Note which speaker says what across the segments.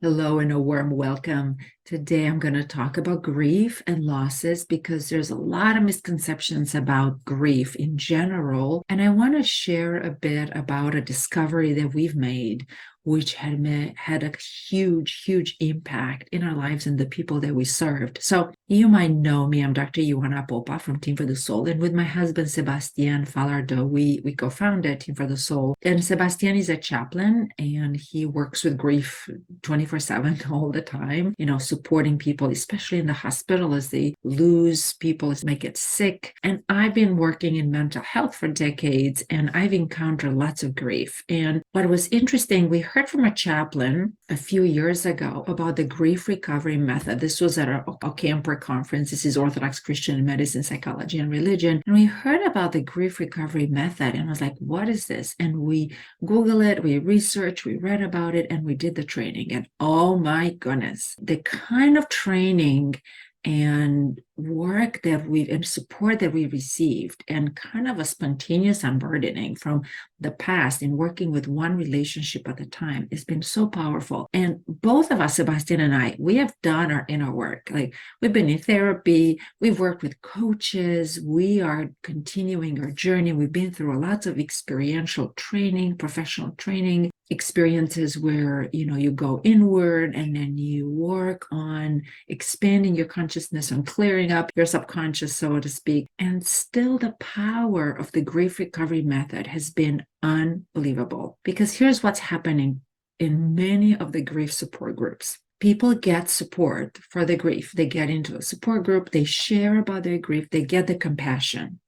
Speaker 1: Hello and a warm welcome. Today I'm going to talk about grief and losses because there's a lot of misconceptions about grief in general. And I want to share a bit about a discovery that we've made, which had a huge impact in our lives and the people that we served. So you might know me. I'm Dr. Ioana Popa from Team for the Soul. And with my husband, Sebastian Falardeau, we co-founded Team for the Soul. And Sebastian is a chaplain and he works with grief 24/7 all the time, supporting people, especially in the hospital as they lose people, as they get sick. And I've been working in mental health for decades and I've encountered lots of grief. And what was interesting, we heard from a chaplain a few years ago about the grief recovery method. This was at a camper conference. This is Orthodox Christian Medicine, Psychology, and Religion. And we heard about the grief recovery method and I was like, what is this? And we Google it, we researched, we read about it, and we did the training. And oh my goodness, the kind of training and work and support that we received, and kind of a spontaneous unburdening from the past in working with one relationship at a time, has been so powerful. And both of us, Sebastian and I, we have done our inner work. Like, we've been in therapy, we've worked with coaches, we are continuing our journey. We've been through lots of experiential training, professional training, experiences where you go inward and then you work on expanding your consciousness and clearing up your subconscious, so to speak. And still the power of the grief recovery method has been unbelievable, because here's what's happening in many of the grief support groups. People get support for the grief. They get into a support group, they share about their grief, they get the compassion.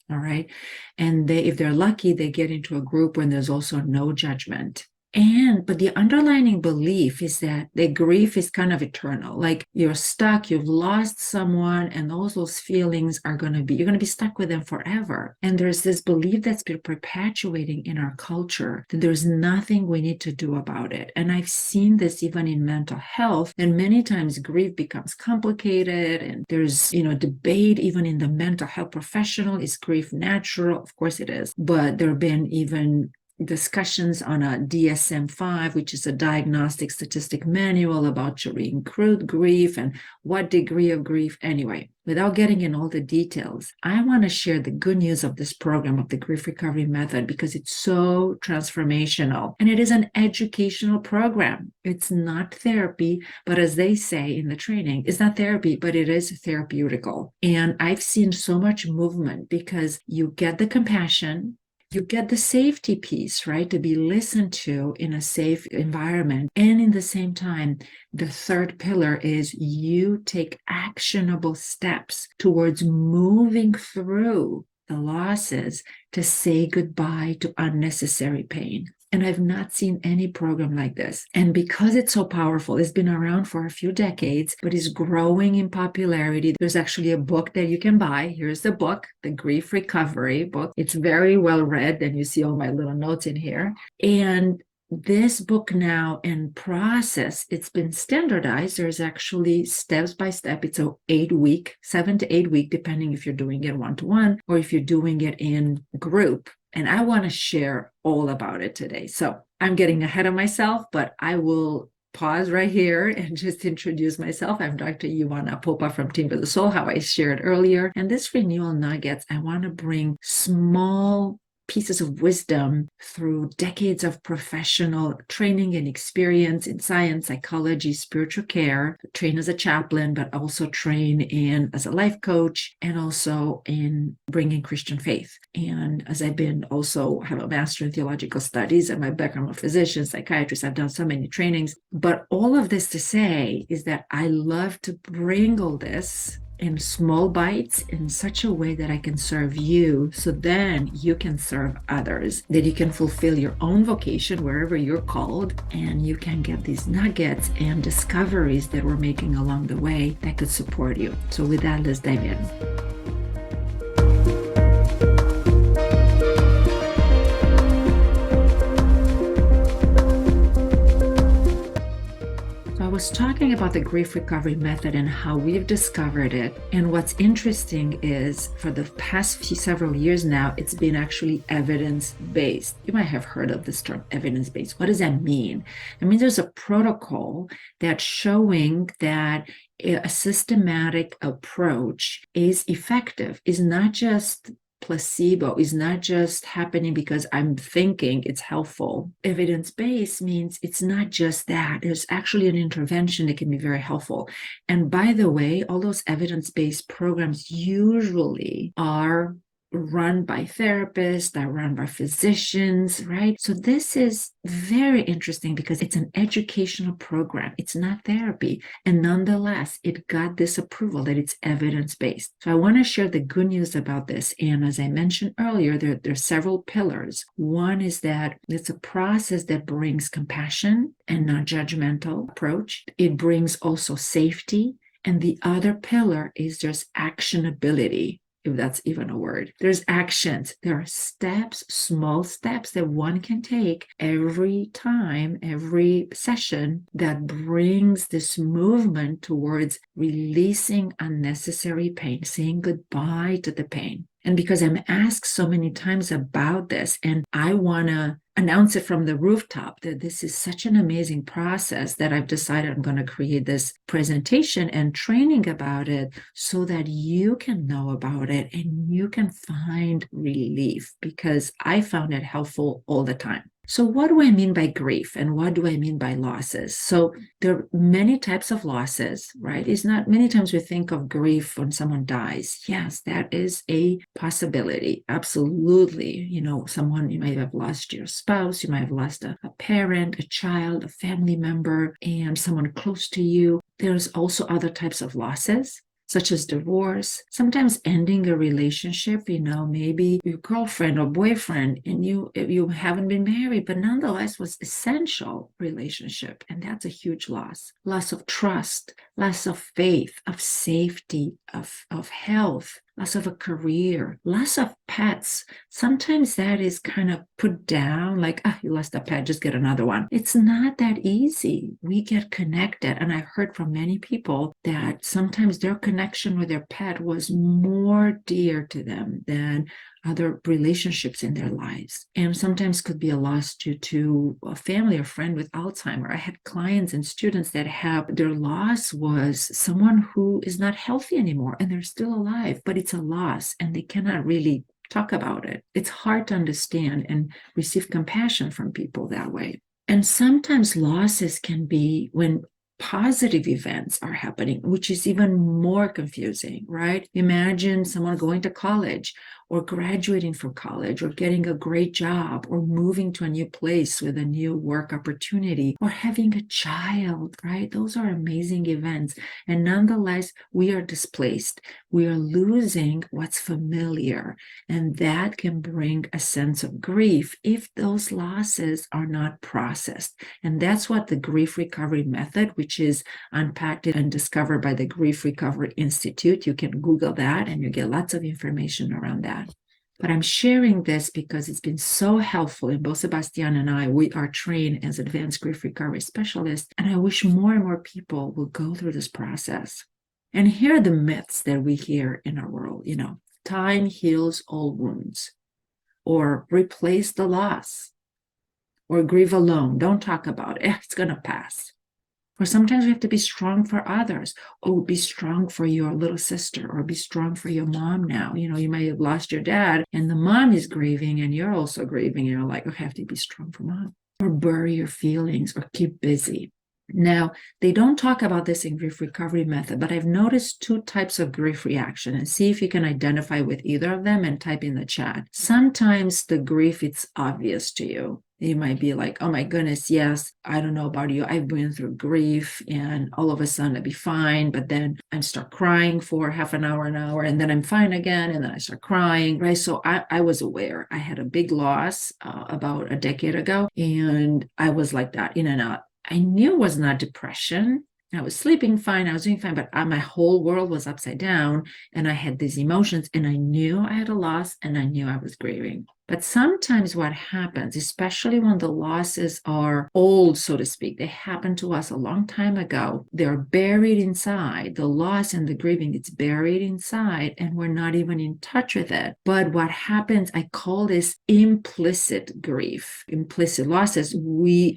Speaker 1: All right. And if they're lucky, they get into a group when there's also no judgment. But the underlying belief is that the grief is kind of eternal. Like, you're stuck, you've lost someone, and those feelings you're going to be stuck with them forever. And there's this belief that's been perpetuating in our culture that there's nothing we need to do about it. And I've seen this even in mental health. And many times grief becomes complicated, and there's, debate even in the mental health professional. Is grief natural? Of course it is. But there have been even discussions on a DSM-5, which is a diagnostic statistic manual about to include grief and what degree of grief. Anyway, without getting in all the details, I want to share the good news of this program, of the grief recovery method, because it's so transformational. And it is an educational program. It's not therapy, but as they say in the training, it's not therapy, but it is therapeutical. And I've seen so much movement because you get the compassion, you get the safety piece, right? To be listened to in a safe environment. And in the same time, the third pillar is you take actionable steps towards moving through the losses to say goodbye to unnecessary pain. And I've not seen any program like this. And because it's so powerful, it's been around for a few decades, but is growing in popularity. There's actually a book that you can buy. Here's the book, the Grief Recovery book. It's very well read, and you see all my little notes in here. And this book now in process, it's been standardized. There's actually steps by step. It's a 7 to 8 week, depending if you're doing it one-to-one or if you're doing it in group. And I want to share all about it today. So I'm getting ahead of myself, but I will pause right here and just introduce myself. I'm Dr. Ioana Popa from Team for the Soul, how I shared earlier. And this renewal nuggets, I want to bring small pieces of wisdom through decades of professional training and experience in science, psychology, spiritual care, train as a chaplain, but also train as a life coach, and also in bringing Christian faith. And as I've been also have a master in theological studies, and my background, I'm a physician, psychiatrist, I've done so many trainings. But all of this to say is that I love to bring all this in small bites in such a way that I can serve you, so then you can serve others, that you can fulfill your own vocation wherever you're called, and you can get these nuggets and discoveries that we're making along the way that could support you. So with that, let's dive in. So I was talking about the grief recovery method and how we've discovered it. And what's interesting is for the past several years now, it's been actually evidence-based. You might have heard of this term, evidence-based. What does that mean? It means there's a protocol that's showing that a systematic approach is effective, is not just placebo, is not just happening because I'm thinking it's helpful. Evidence-based means it's not just that. There's actually an intervention that can be very helpful. And by the way, all those evidence-based programs usually are run by therapists, that are run by physicians, right? So this is very interesting because it's an educational program. It's not therapy. And nonetheless, it got this approval that it's evidence-based. So I want to share the good news about this. And as I mentioned earlier, there are several pillars. One is that it's a process that brings compassion and non-judgmental approach. It brings also safety. And the other pillar is there's actionability, if that's even a word. There's actions. There are steps, small steps that one can take every time, every session that brings this movement towards releasing unnecessary pain, saying goodbye to the pain. And because I'm asked so many times about this, and I want to announce it from the rooftop that this is such an amazing process that I've decided I'm going to create this presentation and training about it so that you can know about it and you can find relief, because I found it helpful all the time. So what do I mean by grief and what do I mean by losses? So there are many types of losses, right? It's not many times we think of grief when someone dies. Yes, that is a possibility. Absolutely. You know, someone, you might have lost your spouse, you might have lost a parent, a child, a family member, and someone close to you. There's also other types of losses, such as divorce, sometimes ending a relationship, you know, maybe your girlfriend or boyfriend, and you haven't been married, but nonetheless was essential relationship. And that's a huge loss. Loss of trust, loss of faith, of safety, of health, loss of a career, loss of pets. Sometimes that is kind of put down like, you lost a pet, just get another one. It's not that easy. We get connected. And I've heard from many people that sometimes their connection with their pet was more dear to them than other relationships in their lives. And sometimes could be a loss due to a family or friend with Alzheimer. I had clients and students that have their loss was someone who is not healthy anymore and they're still alive, but it's a loss and they cannot really talk about it. It's hard to understand and receive compassion from people that way. And sometimes losses can be when positive events are happening, which is even more confusing, right? Imagine someone going to college or graduating from college or getting a great job or moving to a new place with a new work opportunity or having a child, right? Those are amazing events. And nonetheless, we are displaced. We are losing what's familiar. And that can bring a sense of grief if those losses are not processed. And that's what the grief recovery method, which is unpacked and discovered by the Grief Recovery Institute. You can Google that and you get lots of information around that. But I'm sharing this because it's been so helpful. And both Sebastian and I, we are trained as advanced grief recovery specialists. And I wish more and more people will go through this process. And here are the myths that we hear in our world. You know, time heals all wounds, or replace the loss, or grieve alone. Don't talk about it. It's going to pass. Or sometimes we have to be strong for others. Oh, be strong for your little sister, or be strong for your mom now. You know, you may have lost your dad and the mom is grieving and you're also grieving. And you're like, okay, I have to be strong for mom. Or bury your feelings or keep busy. Now, they don't talk about this in grief recovery method, but I've noticed two types of grief reaction, and see if you can identify with either of them and type in the chat. Sometimes the grief, it's obvious to you. You might be like, oh my goodness, yes, I don't know about you. I've been through grief and all of a sudden I'd be fine, but then I start crying for half an hour, and then I'm fine again, and then I start crying, right? So I was aware. I had a big loss about a decade ago, and I was like that, in and out. I knew it was not depression. I was sleeping fine. I was doing fine, but my whole world was upside down and I had these emotions and I knew I had a loss and I knew I was grieving. But sometimes what happens, especially when the losses are old, so to speak, they happened to us a long time ago. They're buried inside. The loss and the grieving, it's buried inside, and we're not even in touch with it. But what happens, I call this implicit grief, implicit losses.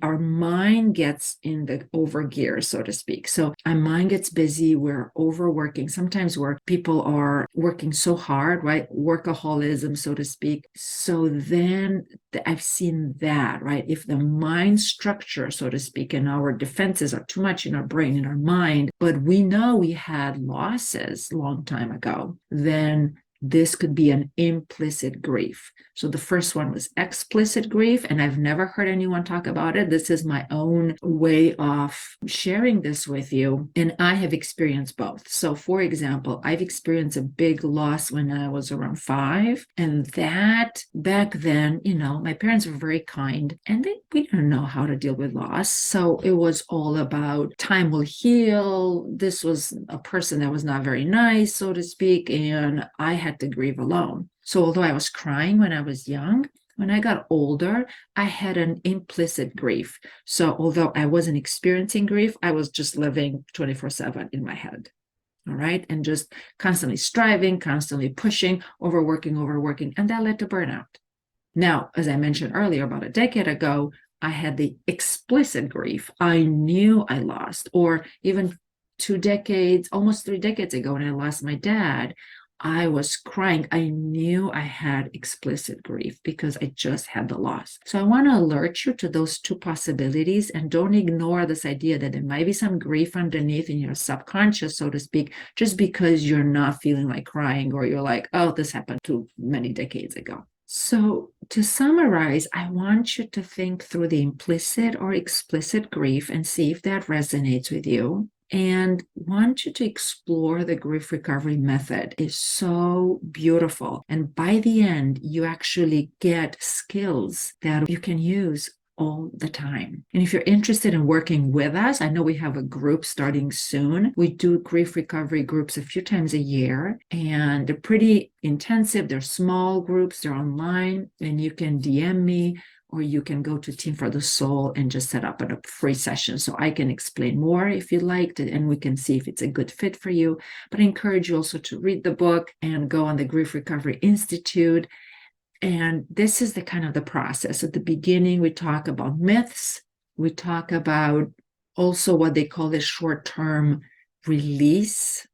Speaker 1: Our mind gets in the overgear, so to speak. So our mind gets busy. We're overworking. Sometimes where people are working so hard, right? Workaholism, so to speak. So then I've seen that, right? If the mind structure, so to speak, and our defenses are too much in our brain, in our mind, but we know we had losses a long time ago, then this could be an implicit grief. So the first one was explicit grief, and I've never heard anyone talk about it. This is my own way of sharing this with you, and I have experienced both. So for example, I've experienced a big loss when I was around 5, and that back then, my parents were very kind, and we didn't know how to deal with loss. So it was all about time will heal. This was a person that was not very nice, so to speak, and I had to grieve alone. So although I was crying when I was young, when I got older, I had an implicit grief. So although I wasn't experiencing grief, I was just living 24/7 in my head. All right. And just constantly striving, constantly pushing, overworking, and that led to burnout. Now, as I mentioned earlier, about a decade ago, I had the explicit grief. I knew I lost, or even 2 decades, almost 3 decades ago, when I lost my dad, I was crying. I knew I had explicit grief because I just had the loss. So I want to alert you to those two possibilities, and don't ignore this idea that there might be some grief underneath in your subconscious, so to speak, just because you're not feeling like crying, or you're like, oh, this happened too many decades ago. So to summarize, I want you to think through the implicit or explicit grief and see if that resonates with you. And want you to explore the grief recovery method. It's so beautiful. And by the end, you actually get skills that you can use all the time. And if you're interested in working with us, I know we have a group starting soon. We do grief recovery groups a few times a year, and they're pretty intensive. They're small groups, they're online, and you can DM me, or you can go to Team for the Soul and just set up a free session so I can explain more if you liked it, and we can see if it's a good fit for you. But I encourage you also to read the book and go on the Grief Recovery Institute. And this is the kind of the process. At the beginning, we talk about myths. We talk about also what they call the short-term release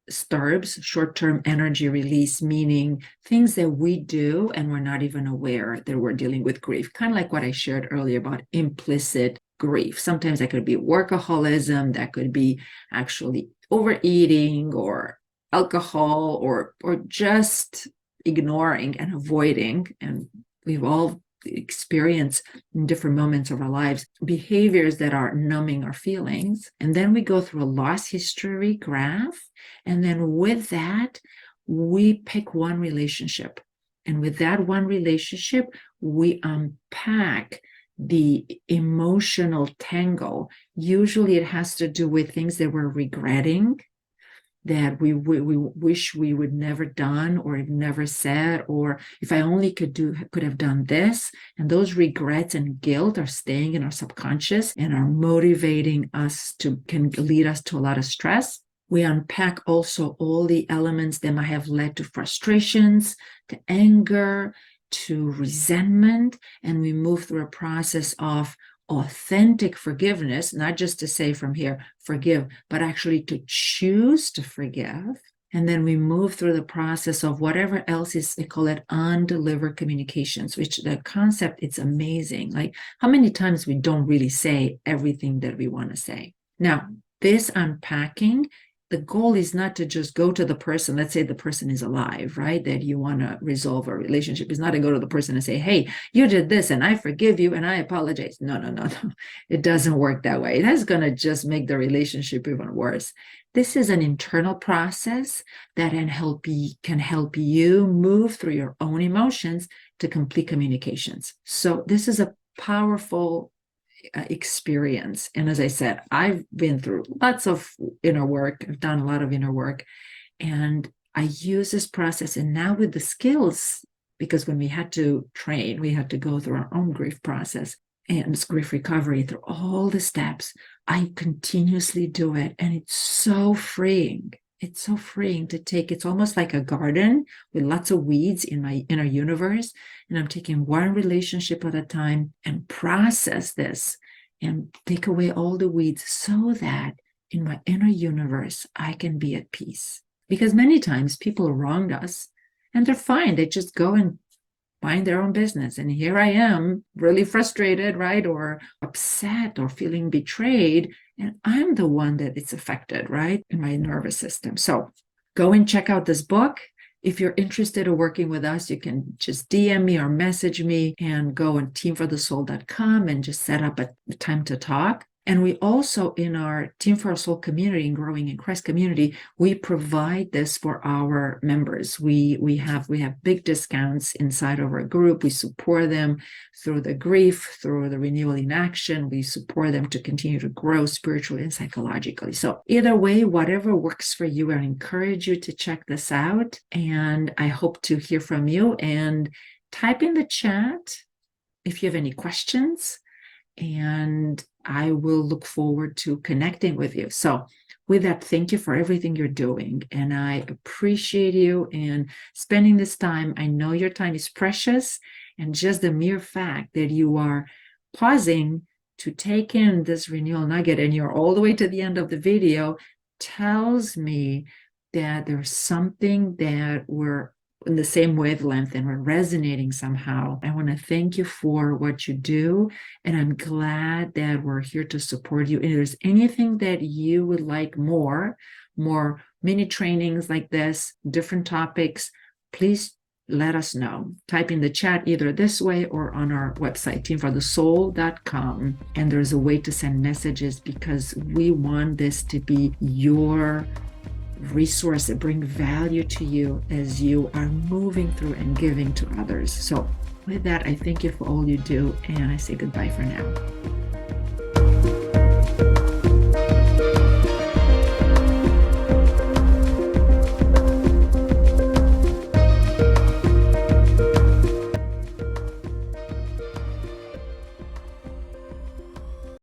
Speaker 1: STERBs, short-term energy release, meaning things that we do and we're not even aware that we're dealing with grief. Kind of like what I shared earlier about implicit grief. Sometimes that could be workaholism, that could be actually overeating or alcohol, or just ignoring and avoiding. And we've all experience in different moments of our lives behaviors that are numbing our feelings. And then we go through a loss history graph, and then with that we pick one relationship, and with that one relationship we unpack the emotional tangle. Usually it has to do with things that we're regretting, that we wish we would never done or never said, or if I only could have done this. And those regrets and guilt are staying in our subconscious and are motivating us can lead us to a lot of stress. We unpack also all the elements that might have led to frustrations, to anger, to resentment, and we move through a process of authentic forgiveness, not just to say from here, forgive, but actually to choose to forgive. And then we move through the process of whatever else is, they call it undelivered communications, which the concept, it's amazing. Like how many times we don't really say everything that we want to say. Now, this unpacking, the goal is not to just go to the person. Let's say the person is alive, right? That you want to resolve a relationship. Is not to go to the person and say, hey, you did this and I forgive you and I apologize. No. It doesn't work that way. That's going to just make the relationship even worse. This is an internal process that can help you move through your own emotions to complete communications. So this is a powerful experience. And as I said, I've been through lots of inner work. I've done a lot of inner work, and I use this process. And now with the skills because when we had to train, we had to go through our own grief process and grief recovery through all the steps. I continuously do it, and it's so freeing. It's so freeing to take. It's almost like a garden with lots of weeds in my inner universe, and I'm taking one relationship at a time and process this and take away all the weeds so that in my inner universe I can be at peace. Because many times people wronged us and they're fine. They just go and mind their own business. And here I am, really frustrated, right? Or upset or feeling betrayed. And I'm the one that it's affected, right? In my nervous system. So go and check out this book. If you're interested in working with us, you can just DM me or message me and go on teamforthesoul.com and just set up a time to talk. And we also, in our Team for Our Soul community and Growing in Christ community, we provide this for our members. We have big discounts inside of our group. We support them through the grief, through the renewal in action. We support them to continue to grow spiritually and psychologically. So either way, whatever works for you, I encourage you to check this out. And I hope to hear from you. And type in the chat if you have any questions. And I will look forward to connecting with you. So with that, thank you for everything you're doing. And I appreciate you and spending this time. I know your time is precious. And just the mere fact that you are pausing to take in this renewal nugget and you're all the way to the end of the video tells me that there's something that we're in the same wavelength and we're resonating somehow. I want to thank you for what you do, and I'm glad that we're here to support you. And if there's anything that you would like more mini trainings like this, different topics, please let us know. Type in the chat either this way or on our website, teamforthesoul.com. And there's a way to send messages because we want this to be your resource that bring value to you as you are moving through and giving to others. So with that, I thank you for all you do, and I say goodbye for now.